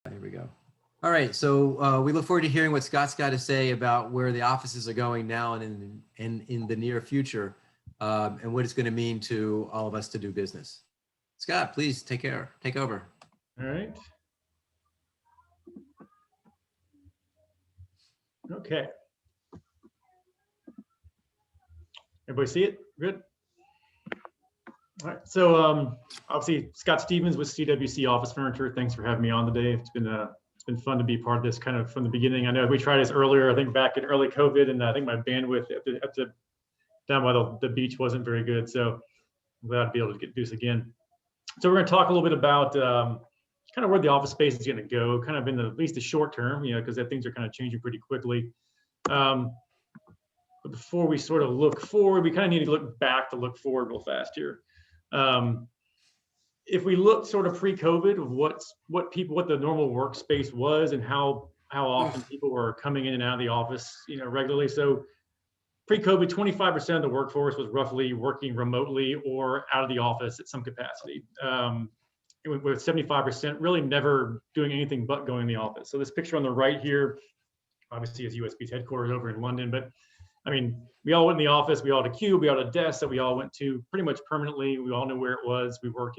There we go. All right, so we look forward to hearing what Scott's got to say about where the offices are going now and in the near future, and what it's going to mean to all of us to do business. Scott, please take over. All right. Okay. Everybody see it? Good. All right. So obviously Scott Stevens with CWC Office Furniture. Thanks for having me on today. It's been fun to be part of this kind of from the beginning. I know we tried this earlier, I think back in early COVID, and I think my bandwidth down by the beach wasn't very good. So I'm glad to be able to do this again. So we're going to talk a little bit about kind of where the office space is going to go, kind of in at least the short term, because things are kind of changing pretty quickly. But before we sort of look forward, we kind of need to look back to look forward real fast here. If we look sort of pre-COVID of what the normal workspace was and how often people were coming in and out of the office, regularly. So pre-COVID, 25% of the workforce was roughly working remotely or out of the office at some capacity. With 75% really never doing anything but going in the office. So this picture on the right here, obviously is USB's headquarters over in London, but I mean, we all went in the office, we all had a cube, we all had a desk that we all went to pretty much permanently. We all knew where it was. We worked,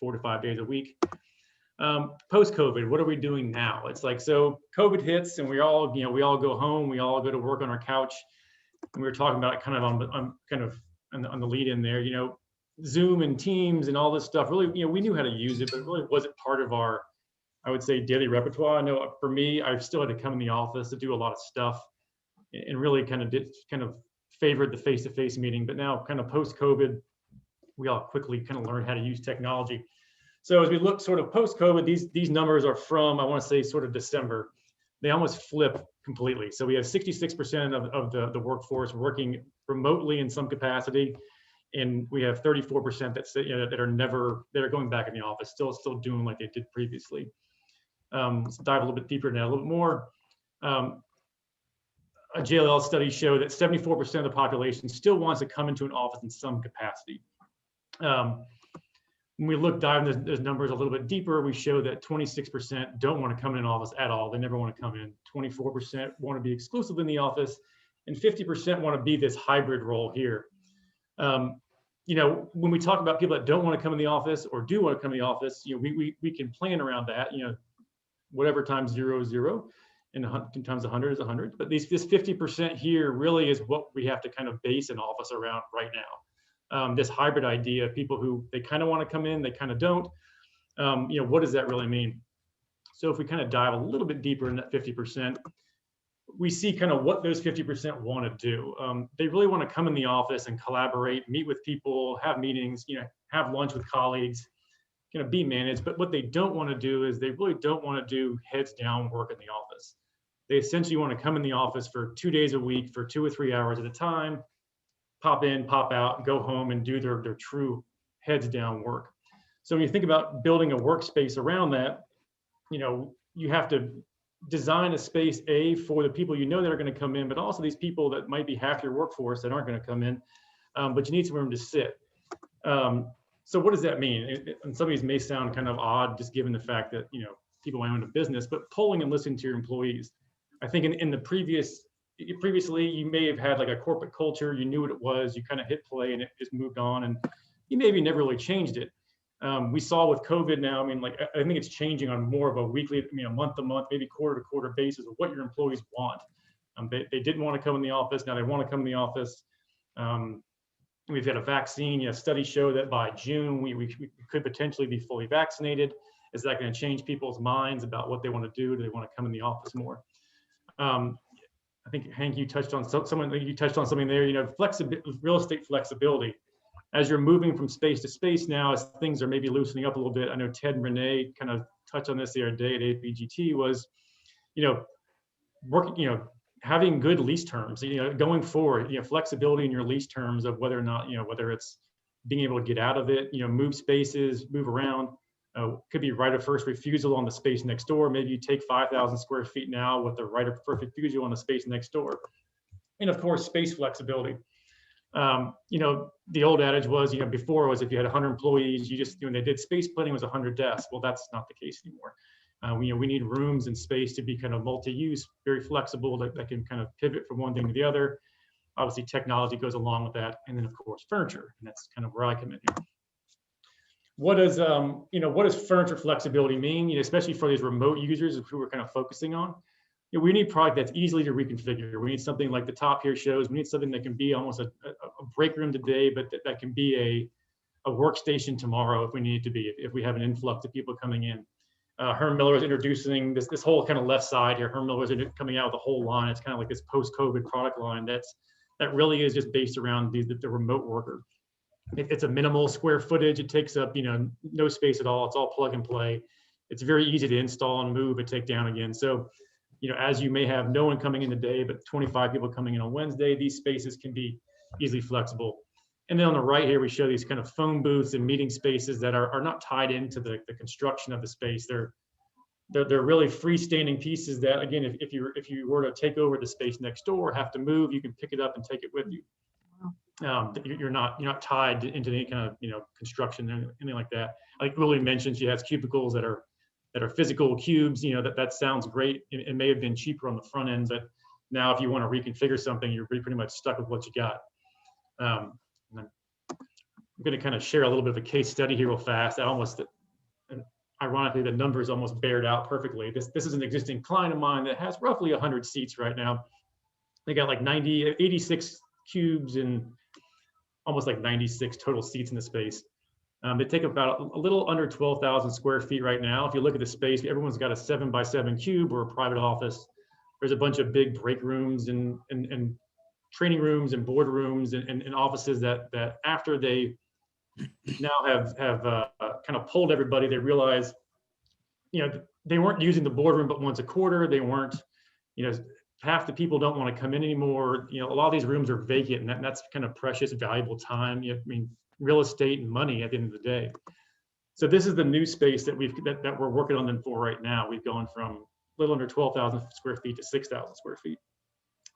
4 to 5 days a week. Post-COVID, what are we doing now? It's like, so COVID hits and we all go home, we all go to work on our couch. And we were talking about it kind of on the lead in there, Zoom and Teams and all this stuff. Really, we knew how to use it, but it really wasn't part of our, I would say, daily repertoire. I know for me, I still had to come in the office to do a lot of stuff, and really kind of favored the face-to-face meeting. But now, kind of post-COVID, we all quickly kind of learned how to use technology. So as we look sort of post-COVID, these numbers are from, I want to say, sort of December. They almost flip completely. So we have 66% of the workforce working remotely in some capacity, and we have 34% that are going back in the office, still doing like they did previously. Let's dive a little bit deeper now, a little bit more. A JLL study showed that 74% of the population still wants to come into an office in some capacity. When we dive into those numbers a little bit deeper, we show that 26% don't want to come in an office at all. They never want to come in. 24% want to be exclusive in the office, and 50% want to be this hybrid role here. When we talk about people that don't want to come in the office or do want to come in the office, we can plan around that. Whatever times 0 is 0, and times 100 is 100. But this 50% here really is what we have to kind of base an office around right now. This hybrid idea, people who they kind of want to come in, they kind of don't. What does that really mean? So if we kind of dive a little bit deeper in that 50%, we see kind of what those 50% want to do. They really want to come in the office and collaborate, meet with people, have meetings, have lunch with colleagues, be managed. But what they don't want to do is they really don't want to do heads down work in the office. They essentially want to come in the office for 2 days a week for 2 or 3 hours at a time, pop in, pop out, go home and do their true heads down work. So when you think about building a workspace around that, you have to design a space for the people that are going to come in, but also these people that might be half your workforce that aren't going to come in, but you need somewhere to sit. So what does that mean? And some of these may sound kind of odd, just given the fact that people own a business, but polling and listening to your employees. I think in the previously you may have had like a corporate culture, you knew what it was, you kind of hit play and it just moved on, and you maybe never really changed it. We saw with COVID now, I think it's changing on more of a weekly, month to month, maybe quarter to quarter basis of what your employees want. They didn't want to come in the office, now they want to come in the office. We've got a vaccine, studies show that by June, we could potentially be fully vaccinated. Is that going to change people's minds about what they want to do? Do they want to come in the office more? I think Hank, you touched on something there. Real estate flexibility. As you're moving from space to space now, as things are maybe loosening up a little bit. I know Ted and Renee kind of touched on this the other day at APGT. Was, working, having good lease terms. Going forward, flexibility in your lease terms of whether or not, whether it's being able to get out of it, move spaces, move around. Could be right of first refusal on the space next door. Maybe you take 5,000 square feet now with the right of first refusal on the space next door. And of course, space flexibility. The old adage was, before was if you had 100 employees, you just, when they did space planning, it was 100 desks. Well, that's not the case anymore. We need rooms and space to be kind of multi-use, very flexible, that can kind of pivot from one thing to the other. Obviously, technology goes along with that, and then of course furniture, and that's kind of where I come in here. What does furniture flexibility mean? especially for these remote users who we're kind of focusing on. We need product that's easily to reconfigure. We need something like the top here shows. We need something that can be almost a break room today, but that can be a workstation tomorrow if we need it to be, if we have an influx of people coming in. Herm Miller is introducing this whole kind of left side here. Herm Miller is coming out with a whole line. It's kind of like this post-COVID product line that really is just based around the remote worker. It's a minimal square footage. It takes up no space at all. It's all plug and play. It's very easy to install and move and take down again. So as you may have no one coming in today, but 25 people coming in on Wednesday, these spaces can be easily flexible. And then on the right here, we show these kind of phone booths and meeting spaces that are not tied into the construction of the space. They're really freestanding pieces that, again, if you were to take over the space next door, have to move, you can pick it up and take it with you. You're not tied into any kind of construction or anything like that. Like Willie mentioned, she has cubicles that are physical cubes. That sounds great. It may have been cheaper on the front end, but now if you want to reconfigure something, you're pretty much stuck with what you got. I'm going to kind of share a little bit of a case study here real fast. Ironically, the numbers almost bared out perfectly. This is an existing client of mine that has roughly 100 seats right now. They got like 86 cubes and almost like 96 total seats in the space. They take about a little under 12,000 square feet right now. If you look at the space, everyone's got a 7x7 cube or a private office. There's a bunch of big break rooms and training rooms and board rooms and offices that after they now have kind of pulled everybody, they realize, they weren't using the boardroom but once a quarter. They weren't, half the people don't want to come in anymore. A lot of these rooms are vacant, and that's kind of precious, valuable time. Real estate and money at the end of the day. So this is the new space that we're working on them for right now. We've gone from a little under 12,000 square feet to 6,000 square feet.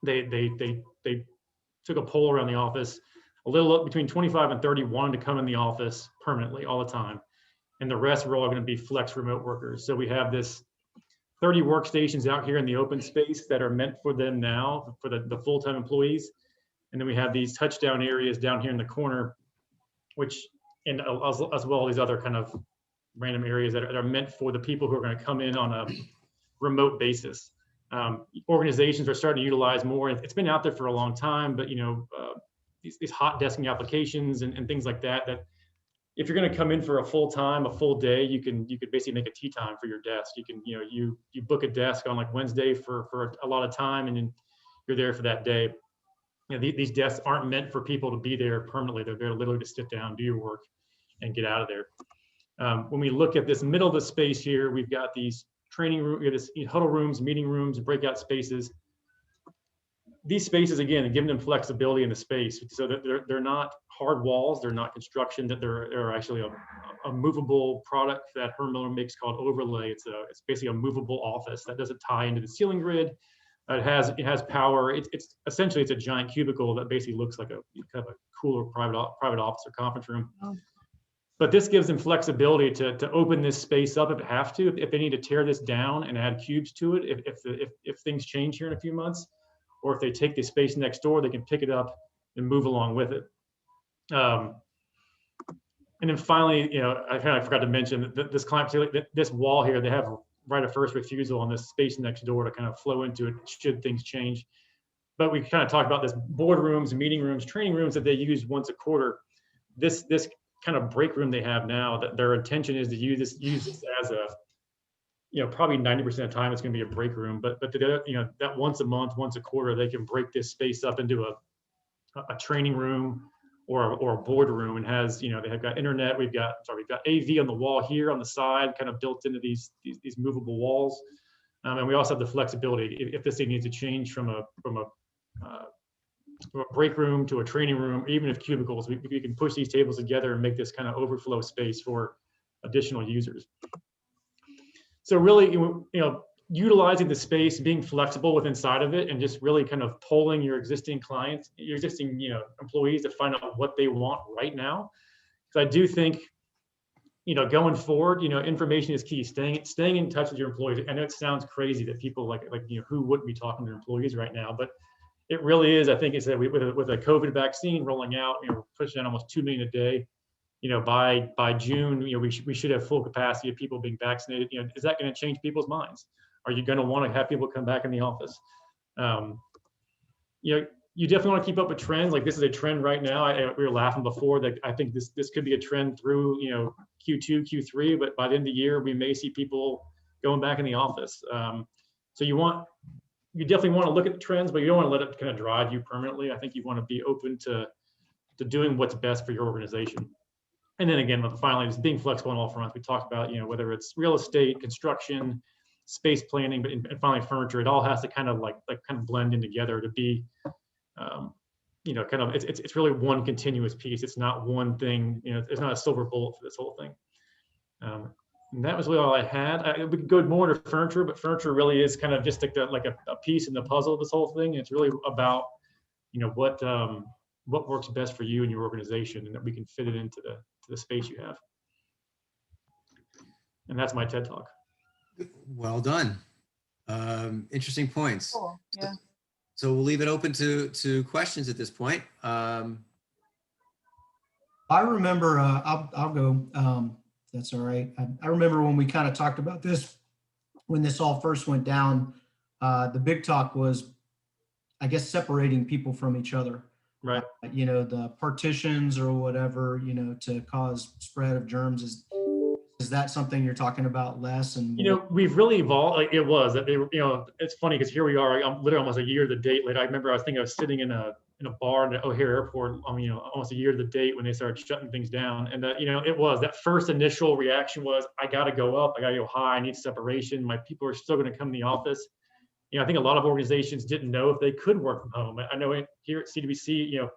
They took a poll around the office. A little up between 25 and 30 wanted to come in the office permanently all the time, and the rest were all going to be flex remote workers. So we have this 30 workstations out here in the open space that are meant for them now, for the full-time employees. And then we have these touchdown areas down here in the corner, and as well as these other kind of random areas that are meant for the people who are going to come in on a remote basis. Organizations are starting to utilize more. It's been out there for a long time, but these hot desking applications and things like that if you're going to come in for a full day, you could basically make a tea time for your desk. You can you book a desk on like Wednesday for a lot of time, and then you're there for that day. These desks aren't meant for people to be there permanently. They're there literally to sit down, do your work, and get out of there. When we look at this middle of the space here, we've got these training rooms, this huddle rooms, meeting rooms, breakout spaces. These spaces, again, giving them flexibility in the space, so that they're not hard walls, they're not construction, that they're actually a movable product that Herm Miller makes called Overlay. It's basically a movable office that doesn't tie into the ceiling grid. It has power. It's essentially a giant cubicle that basically looks like a kind of a cooler private office or conference room. Oh. But this gives them flexibility to open this space up if they have to, if they need to tear this down and add cubes to it, if things change here in a few months, or if they take the space next door, they can pick it up and move along with it. And then finally, I kind of forgot to mention that this client, this wall here, they have right of first refusal on this space next door to kind of flow into it should things change. But we kind of talked about this boardrooms, meeting rooms, training rooms that they use once a quarter. This kind of break room they have now, that their intention is to use this as a, probably 90% of the time it's going to be a break room, but that once a month, once a quarter, they can break this space up into a training room or a board room, and has, they have got internet. We've got AV on the wall here on the side, kind of built into these movable walls. And we also have the flexibility if this thing needs to change from a break room to a training room, even if cubicles, we can push these tables together and make this kind of overflow space for additional users. So really, utilizing the space, being flexible with inside of it, and just really kind of polling your existing clients, your existing employees to find out what they want right now. Because I do think, going forward, information is key. Staying in touch with your employees. I know it sounds crazy that people who wouldn't be talking to their employees right now, but it really is. I think it's that with a COVID vaccine rolling out, we're pushing out almost 2 million a day. By June, we should have full capacity of people being vaccinated. Is that going to change people's minds? Are you going to want to have people come back in the office? You definitely want to keep up with trends. Like this is a trend right now. We were laughing before that I think this could be a trend through Q2, Q3, but by the end of the year we may see people going back in the office. So you definitely want to look at the trends, but you don't want to let it kind of drive you permanently. I think you want to be open to doing what's best for your organization. And then again, finally, just being flexible on all fronts. We talked about whether it's real estate, construction, space planning, but and finally furniture. It all has to kind of blend in together to be it's really one continuous piece. It's not one thing, it's not a silver bullet for this whole thing. And that was really all I had. We could go more into furniture, but furniture really is kind of just like a piece in the puzzle of this whole thing. It's really about, what works best for you and your organization, and that we can fit it into the space you have. And that's my TED Talk. Well done. Interesting points. Cool. Yeah. So we'll leave it open to questions at this point. I remember, I'll go, that's all right. I remember when we kind of talked about this, when this all first went down, the big talk was, I guess, separating people from each other. Right. The partitions or whatever, to cause spread of germs. Is that something you're talking about less? And we've really evolved. Like it was that they were, it's funny because here we are. I'm literally almost a year to the date later. I remember I was sitting in a bar in the O'Hare Airport. Almost a year to the date when they started shutting things down. And it was that first initial reaction was, I got to go up. I got to go high. I need separation. My people are still going to come to the office. I think a lot of organizations didn't know if they could work from home. I know here at CWC,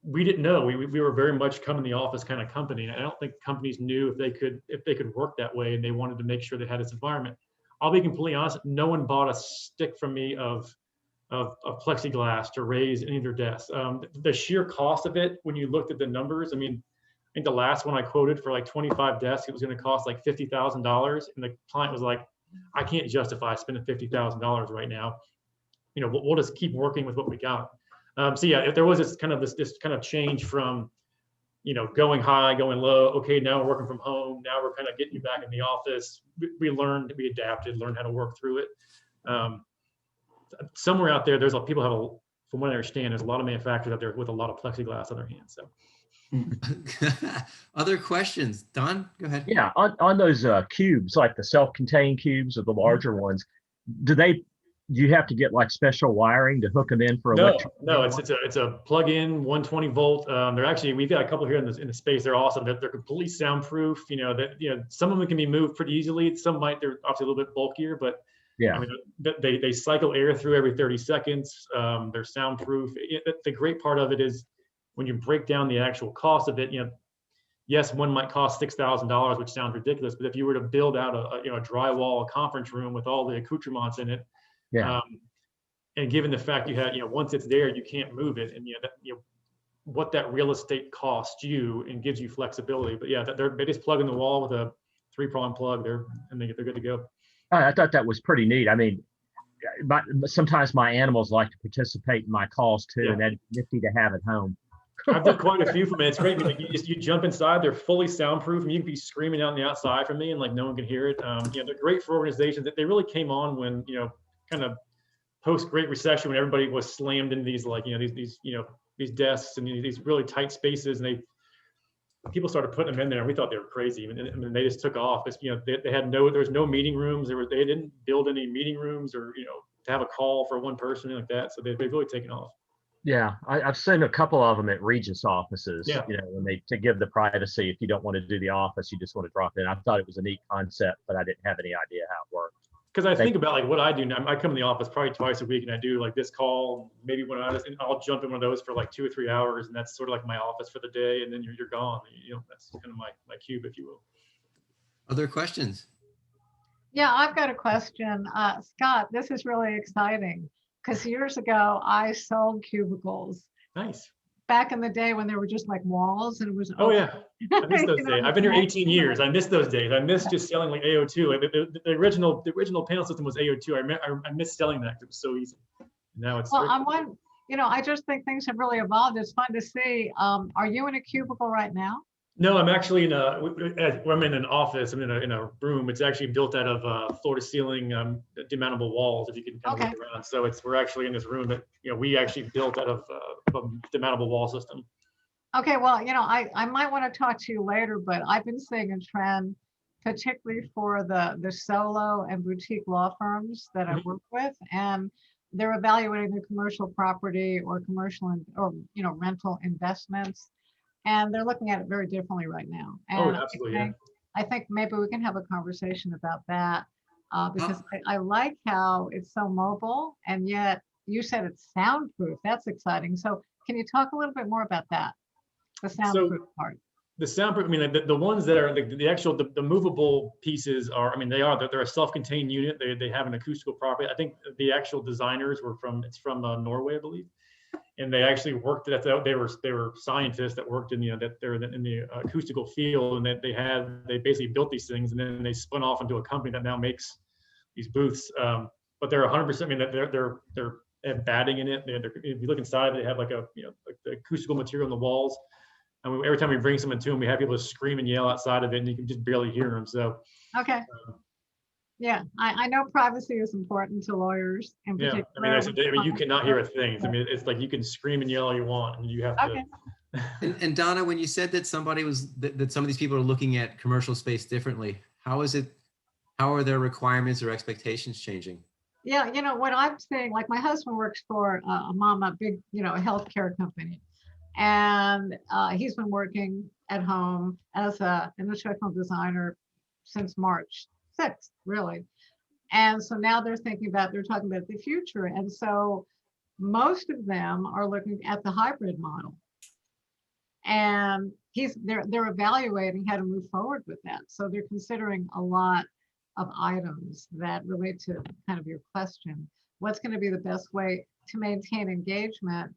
we didn't know. We were very much come in the office kind of company. And I don't think companies knew if they could work that way, and they wanted to make sure they had this environment. I'll be completely honest, no one bought a stick from me of plexiglass to raise any of their desks. The sheer cost of it, when you looked at the numbers, I think the last one I quoted for like 25 desks, it was going to cost like $50,000. And the client was like, I can't justify spending $50,000 right now. We'll just keep working with what we got. So yeah, if there was this kind of change from, going high, going low. Okay, now we're working from home. Now we're kind of getting you back in the office. We learned, we adapted, learned how to work through it. Somewhere out there, from what I understand, there's a lot of manufacturers out there with a lot of plexiglass on their hands. So. Other questions? Don, go ahead. Yeah, on those cubes, like the self-contained cubes or the larger ones, do you have to get like special wiring to hook them in for electric? No, it's a plug-in 120 volt. We've got a couple here in the space. They're awesome. They're completely soundproof. Some of them can be moved pretty easily. Some they're obviously a little bit bulkier, but yeah, they cycle air through every 30 seconds. They're soundproof. The great part of it is, when you break down the actual cost of it, yes, one might cost $6,000, which sounds ridiculous, but if you were to build out a drywall conference room with all the accoutrements in it, yeah, and given the fact you had, once it's there, you can't move it, and what that real estate costs you and gives you flexibility. But yeah, they just plug in the wall with a 3-prong plug there, and they're good to go. I thought that was pretty neat. Sometimes my animals like to participate in my calls too, Yeah. and that's nifty to have at home. I've done quite a few from it. It's great. You jump inside, they're fully soundproof, and you can be screaming out on the outside from me, and like no one can hear it. They're great for organizations. They really came on when kind of post Great Recession, when everybody was slammed into these these desks and these really tight spaces, and people started putting them in there, and we thought they were crazy. And they just took off. They had there was no meeting rooms. They didn't build any meeting rooms or to have a call for one person like that. So they've really taken off. Yeah, I've seen a couple of them at Regis offices. Yeah. When to give the privacy. If you don't want to do the office, you just want to drop in. I thought it was a neat concept, but I didn't have any idea how it worked. Because I think about what I do now. I come in the office probably twice a week, and I do like this call. Maybe I'll jump in one of those for like 2 or 3 hours, and that's sort of like my office for the day. And then you're gone. That's kind of my cube, if you will. Other questions? Yeah, I've got a question. Scott, this is really exciting because years ago I sold cubicles. Nice. back in the day when there were just like walls and it was. Oh yeah, I miss You those know, days. I've been here 18 years. I miss those days. I miss just selling like AO2. Like the original panel system was AO2. I miss selling that 'cause it was so easy. Now it's Well, I just think things have really evolved. It's fun to see. Are you in a cubicle right now? no, I'm actually I'm in an office. I'm in a room. It's actually built out of floor to ceiling demountable walls. If you can kind of Okay. look around, so we're actually in this room that we actually built out of a demountable wall system. Okay, well, I might want to talk to you later, but I've been seeing a trend, particularly for the solo and boutique law firms that I Mhm. work with, and they're evaluating their commercial property or rental investments, and they're looking at it very differently right now. Oh, And absolutely, yeah. I think maybe we can have a conversation about that because I like how it's so mobile, and yet you said it's soundproof. That's exciting. So can you talk a little bit more about that? The soundproof part. The soundproof, I mean, the ones that are the actual, the movable pieces are, I mean, they're a self-contained unit. They have an acoustical property. I think the actual designers it's from Norway, I believe. And they actually worked at that. They were scientists that worked in the acoustical field, and they basically built these things, and then they spun off into a company that now makes these booths. But they're 100%. I mean, they have batting in it. If you look inside, they have like like the acoustical material on the walls. And every time we bring someone to them, we have people scream and yell outside of it, and you can just barely hear them. So, Okay. Yeah, I know privacy is important to lawyers in yeah, particular. I mean, you cannot hear a thing. I mean, it's like you can scream and yell all you want, and you have Okay. to. And Donna, when you said that that some of these people are looking at commercial space differently, how are their requirements or expectations changing? Yeah, what I'm saying, like my husband works for a big, healthcare company. And he's been working at home as an instructional designer since March 6th, really. And so now they're talking about the future. And so most of them are looking at the hybrid model. And they're evaluating how to move forward with that. So they're considering a lot of items that relate to kind of your question. What's going to be the best way to maintain engagement?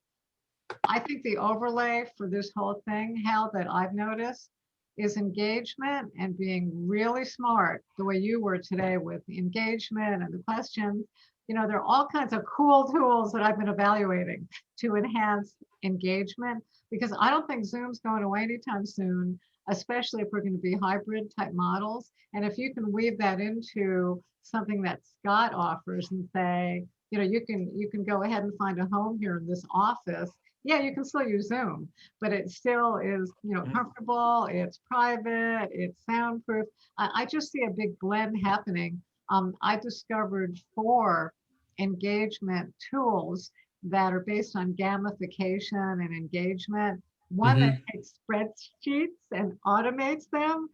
I think the overlay for this whole thing, Hal, that I've noticed is engagement and being really smart the way you were today with the engagement and the questions. There are all kinds of cool tools that I've been evaluating to enhance engagement because I don't think Zoom's going away anytime soon, especially if we're going to be hybrid type models. And if you can weave that into something that Scott offers and say, you can go ahead and find a home here in this office. Yeah, you can still use Zoom, but it still is, comfortable, it's private, it's soundproof. I just see a big blend happening. I discovered 4 engagement tools that are based on gamification and engagement. One that takes spreadsheets and automates them,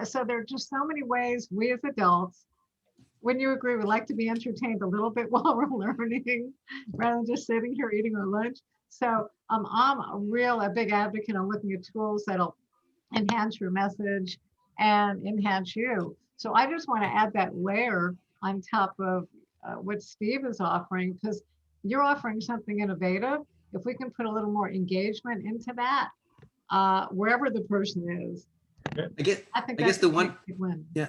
so there are just so many ways we as adults, wouldn't you agree, we like to be entertained a little bit while we're learning rather than just sitting here eating our lunch. So I'm a big advocate on looking at tools that'll enhance your message and enhance you. So I just want to add that layer on top of what Steve is offering, because you're offering something innovative. If we can put a little more engagement into that, wherever the person is, I think guess that's the a one, big win. yeah,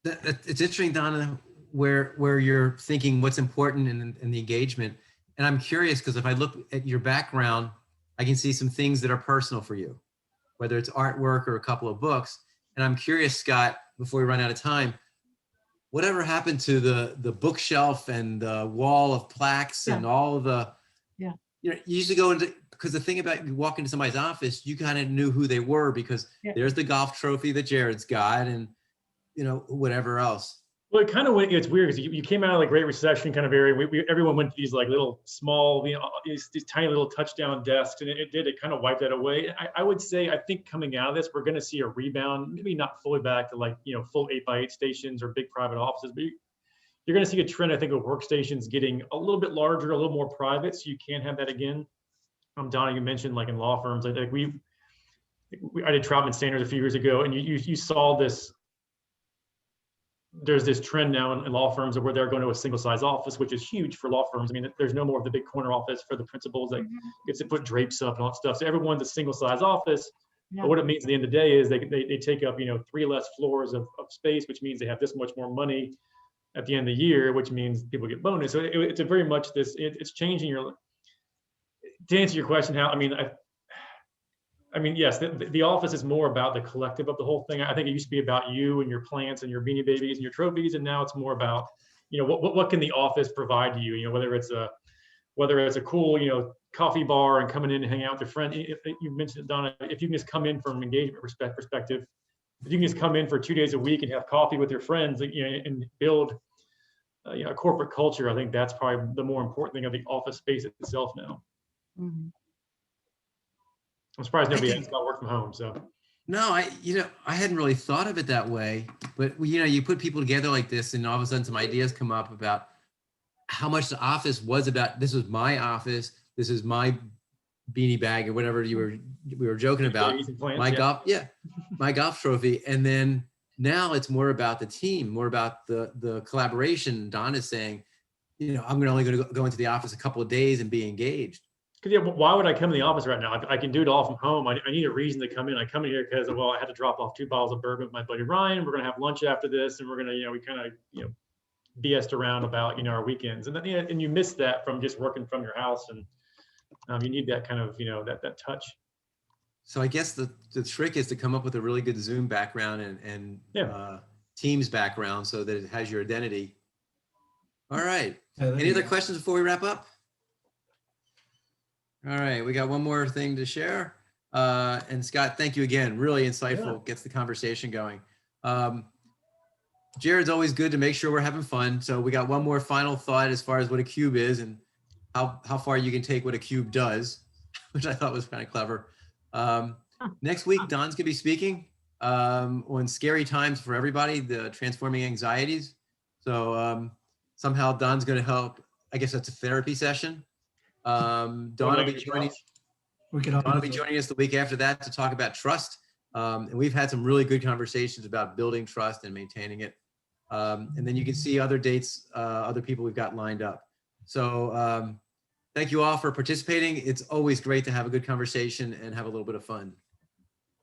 it's interesting, Donna, where you're thinking what's important in the engagement. And I'm curious because if I look at your background, I can see some things that are personal for you, whether it's artwork or a couple of books. And I'm curious, Scott, before we run out of time, whatever happened to the bookshelf and the wall of plaques and all the, you used to go into, because the thing about you walk into somebody's office, you kind of knew who they were because there's the golf trophy that Jared's got and, whatever else. Well, it kind of went, it's weird because you came out of the Great Recession kind of area. Everyone went to these like little small, these tiny little touchdown desks, and it kind of wiped that away. I would say, I think coming out of this, we're going to see a rebound, maybe not fully back to like, full 8x8 stations or big private offices, but you're going to see a trend, I think, of workstations getting a little bit larger, a little more private, so you can have that again. Donna, you mentioned like in law firms, like I did Troutman Standards a few years ago, and you saw this there's this trend now in law firms where they're going to a single size office, which is huge for law firms. I mean, there's no more of the big corner office for the principals that gets to put drapes up and all that stuff. So everyone's a single size office. Yeah. But what it means at the end of the day is they take up, 3 less floors of space, which means they have this much more money at the end of the year, which means people get bonus. So it's a very much this, it's changing to answer your question, Hal, I mean, yes, the office is more about the collective of the whole thing. I think it used to be about you and your plants and your beanie babies and your trophies, and now it's more about, what can the office provide to you? Whether it's a cool, coffee bar and coming in and hang out with your friend. You mentioned it, Donna. If you can just come in from an engagement perspective, if you can just come in for 2 days a week and have coffee with your friends, and build, a corporate culture, I think that's probably the more important thing of the office space itself now. Mhm. I'm surprised nobody has got work from home. So No, I hadn't really thought of it that way, but you put people together like this and all of a sudden some ideas come up about how much the office was about. This was my office. This is my beanie bag or whatever we were joking about. My golf trophy. And then now it's more about the team, more about the collaboration. Don is saying, I'm only going to go into the office a couple of days and be engaged. Because why would I come to the office right now? I can do it all from home. I need a reason to come in. I come in here because, I had to drop off 2 bottles of bourbon with my buddy Ryan. We're going to have lunch after this, and we're going to, we kind of, BS'd around about, our weekends. And then, and you miss that from just working from your house, and you need that kind of, that touch. So I guess the trick is to come up with a really good Zoom background and Teams background so that it has your identity. All right. Any other questions before we wrap up? All right, we got one more thing to share. And Scott, thank you again. Really insightful, gets the conversation going. Jared's always good to make sure we're having fun. So we got one more final thought as far as what a cube is and how far you can take what a cube does, which I thought was kind of clever. Next week, Don's gonna be speaking on scary times for everybody, the transforming anxieties. So somehow Don's gonna help. I guess that's a therapy session. Dawn will be joining us the week after that to talk about trust. And we've had some really good conversations about building trust and maintaining it. And then you can see other dates, other people we've got lined up. So thank you all for participating. It's always great to have a good conversation and have a little bit of fun.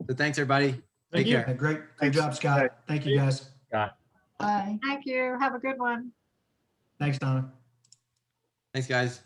So thanks, everybody. Take care. Great job, Scott. Thank you, guys. Scott. Bye. Thank you. Have a good one. Thanks, Donna. Thanks, guys.